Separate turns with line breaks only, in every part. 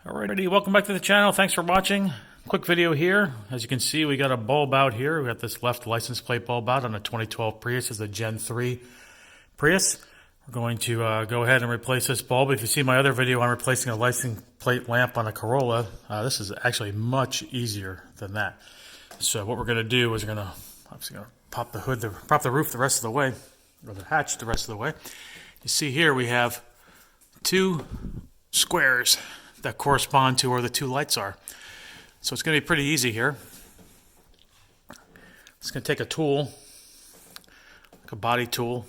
Alrighty, welcome back to the channel. Thanks for watching. Quick video here. As you can see, we got a bulb out here. We got this left license plate bulb out on a 2012 Prius. It's a Gen 3 Prius. We're going to go ahead and replace this bulb. If you see my other video on replacing a license plate lamp on a Corolla, this is actually much easier than that. So what we're going to do is we're going to obviously pop the hood, pop the roof the rest of the way, or the hatch the rest of the way. You see here we have two squares that correspond to where the two lights are. So it's going to be pretty easy here. It's going to take a tool, like a body tool,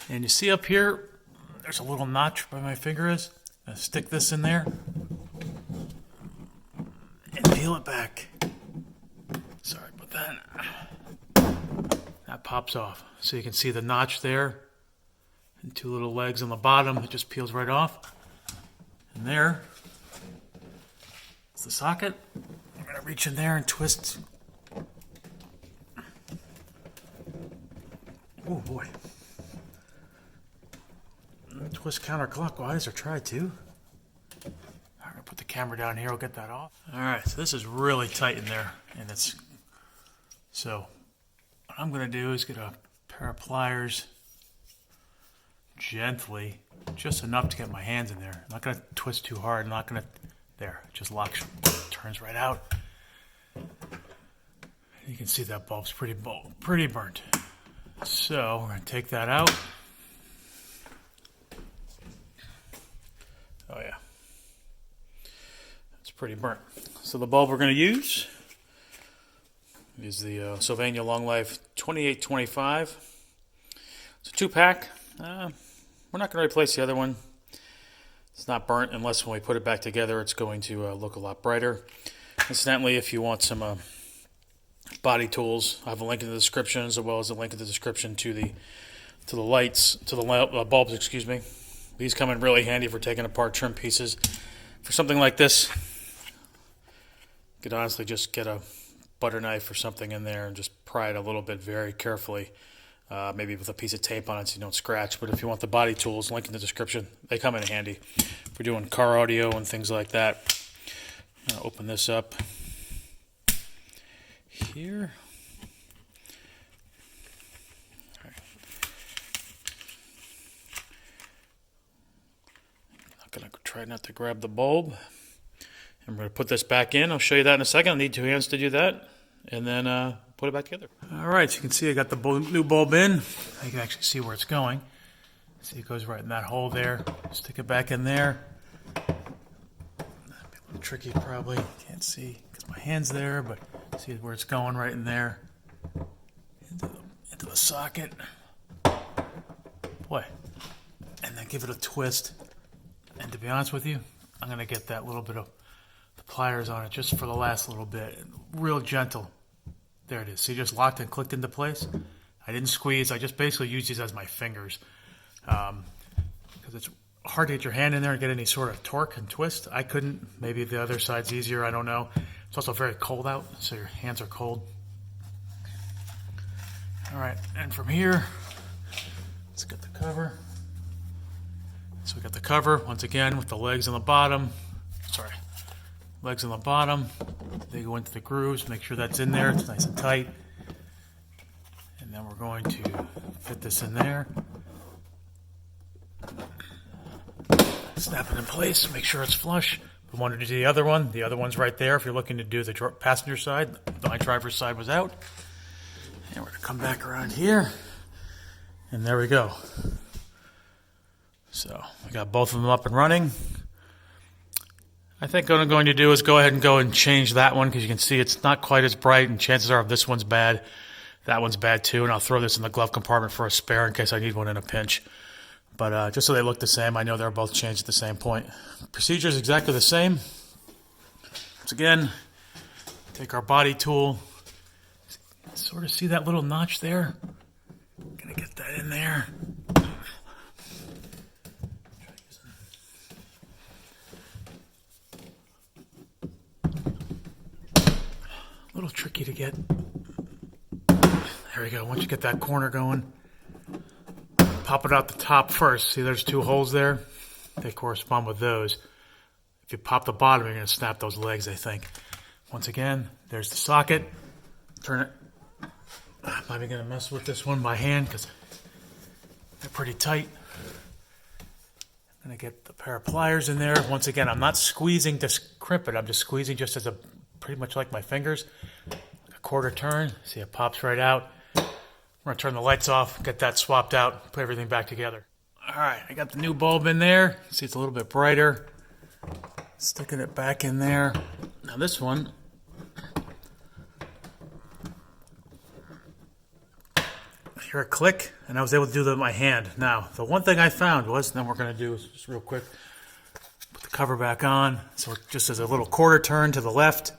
and you see up here, there's a little notch where my finger is. I'm going to stick this in there and peel it back. Sorry about that. That pops off. So you can see the notch there and two little legs on the bottom. It just peels right off. And there is the socket. I'm going to reach in there and twist. Oh boy. Twist counterclockwise, or try to. I'm going to put the camera down here, we'll get that off. Alright, so this is really tight in there. And it's so what I'm going to do is get a pair of pliers gently, just enough to get my hands in there. I'm not going to twist too hard. I'm not going to, there, it just locks, turns right out. You can see that bulb's pretty burnt. So we're going to take that out. Oh yeah, it's pretty burnt. So the bulb we're going to use is the Sylvania Long Life 2825. It's a 2-pack. We're not going to replace the other one. It's not burnt unless when we put it back together it's going to look a lot brighter. Incidentally, if you want some body tools, I have a link in the description, as well as a link in the description to the lights, to the bulbs, excuse me. These come in really handy for taking apart trim pieces. For something like this, you could honestly just get a butter knife or something in there and just pry it a little bit very carefully. Maybe with a piece of tape on it so you don't scratch. But if you want the body tools, link in the description. They come in handy for doing car audio and things like that. I'm going to open this up here. All right. I'm going to try not to grab the bulb. I'm going to put this back in. I'll show you that in a second. I need 2 hands to do that. And then put it back together. Alright, so you can see I got the new bulb in. You can actually see where it's going. See, it goes right in that hole there. Stick it back in there. That'd be a little tricky probably. Can't see because my hand's there, but see where it's going, right in there. Into the socket. Boy. And then give it a twist. And to be honest with you, I'm going to get that little bit of the pliers on it just for the last little bit. Real gentle. There it is. See, just locked and clicked into place. I didn't squeeze. I just basically used these as my fingers. Because it's hard to get your hand in there and get any sort of torque and twist. I couldn't. Maybe the other side's easier. I don't know. It's also very cold out, so your hands are cold. All right, and from here, let's get the cover. So we got the cover, once again, with the legs on the bottom. Sorry. Legs on the bottom, they go into the grooves, make sure that's in there, it's nice and tight. And then we're going to fit this in there. Snap it in place, make sure it's flush. We wanted to do the other one's right there if you're looking to do the passenger side. My driver's side was out. And we're going to come back around here. And there we go. So we got both of them up and running. I think what I'm going to do is go ahead and change that one because you can see it's not quite as bright, and chances are if this one's bad, that one's bad too. And I'll throw this in the glove compartment for a spare in case I need one in a pinch. But just so they look the same, I know they're both changed at the same point. Procedure is exactly the same. Once again, take our body tool. Sort of see that little notch there? Gonna get that in there. A little tricky to get. There we go. Once you get that corner going, pop it out the top first. See, there's two holes there. They correspond with those. If you pop the bottom, you're going to snap those legs, I think. Once again, there's the socket. Turn it. I'm probably going to mess with this one by hand because they're pretty tight. And I get the pair of pliers in there. Once again, I'm not squeezing to crimp it. I'm just squeezing just as pretty much like my fingers. A quarter turn. See, it pops right out. I'm going to turn the lights off, get that swapped out, put everything back together. All right, I got the new bulb in there. See, it's a little bit brighter. Sticking it back in there. Now this one, I hear a click, and I was able to do that with my hand. Now, the one thing I found was, then we're going to do is just real quick, put the cover back on. So just as a little quarter turn to the left,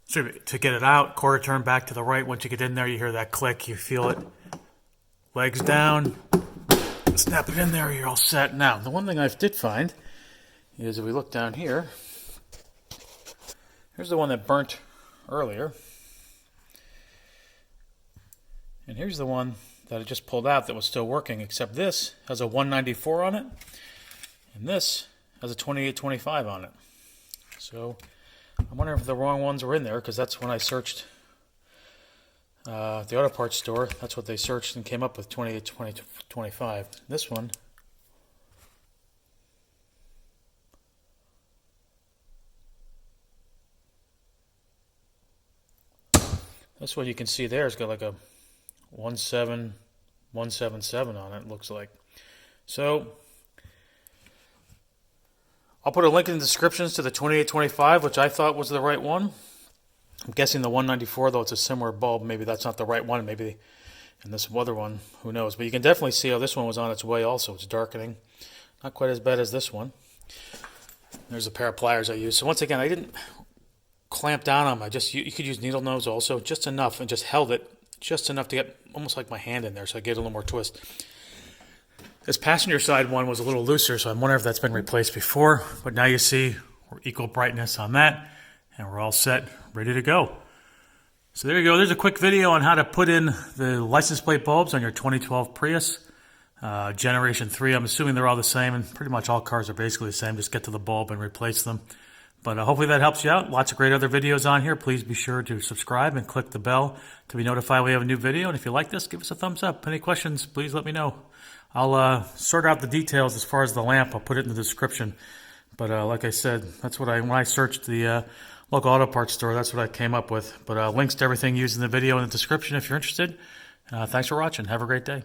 to get it out, quarter turn back to the right. Once you get in there, you hear that click, you feel it. Legs down, snap it in there, you're all set. Now, the one thing I did find is if we look down here, here's the one that burnt earlier. And here's the one that I just pulled out that was still working, except this has a 194 on it, and this has a 2825 on it. So I'm wondering if the wrong ones were in there, because that's when I searched the auto parts store. That's what they searched and came up with 2825. This one, you can see there, it's got like a 17177 on it, looks like. So I'll put a link in the descriptions to the 2825, which I thought was the right one. I'm guessing the 194, though it's a similar bulb, maybe that's not the right one, maybe, and this other one, who knows. But you can definitely see how this one was on its way also. It's darkening. Not quite as bad as this one. There's a pair of pliers I used. So once again, I didn't clamp down on them. You could use needle nose also, just enough, and just held it just enough to get almost like my hand in there, so I get a little more twist. This passenger side one was a little looser, so I'm wondering if that's been replaced before. But now you see we're equal brightness on that, and we're all set, ready to go. So there you go. There's a quick video on how to put in the license plate bulbs on your 2012 Prius. Generation 3, I'm assuming they're all the same, and pretty much all cars are basically the same. Just get to the bulb and replace them. But hopefully that helps you out. Lots of great other videos on here. Please be sure to subscribe and click the bell to be notified when we have a new video. And if you like this, give us a thumbs up. Any questions, please let me know. I'll sort out the details as far as the lamp. I'll put it in the description. But like I said, that's what when I searched the local auto parts store, that's what I came up with. But links to everything used in the video in the description if you're interested. Thanks for watching. Have a great day.